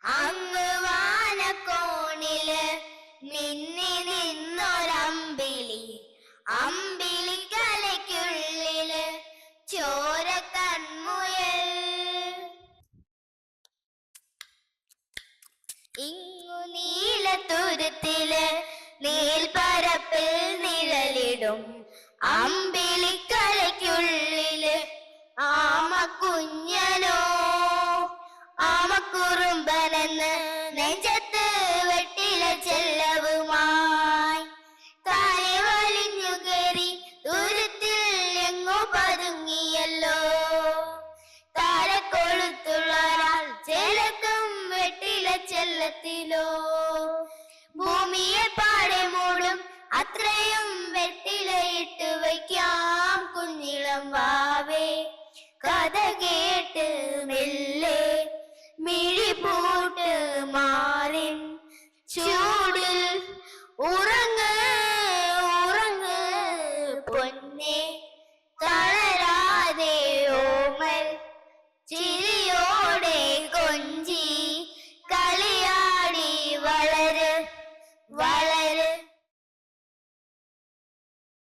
അങ്ങ് വാനക്കോണില് മിന്നി നിന്നൊരമ്പിളി, അമ്പിളിക്കലയ്ക്കുള്ളില് ചോര കൺമുയൽ. ഇങ്ങു നീലത്തുരുത്തില് നീൽപ്പരപ്പിൽ നിഴലിടും അമ്പിളിക്കലയ്ക്കുള്ളില് ആമക്കുഞ്ഞനോ, ആമക്കുറുമ്പനെന്ന് നെഞ്ചത്ത് വെട്ടില ചെല്ലവുമായി തലവലിഞ്ഞു കയറി തുരുത്തിൽ എങ്ങോ പതുങ്ങിയല്ലോ. താരക്കൊളുത്തുള്ളൊരാൾ ചെലക്കും വെട്ടില ചെല്ലത്തിലോ. ഭൂമിയെ പാടെ മൂടും അത്രയും വെട്ടിലയിട്ട് വയ്ക്കാം കുഞ്ഞിളം വാവേ. കഥ കേട്ട് മെല്ലെ മിഴി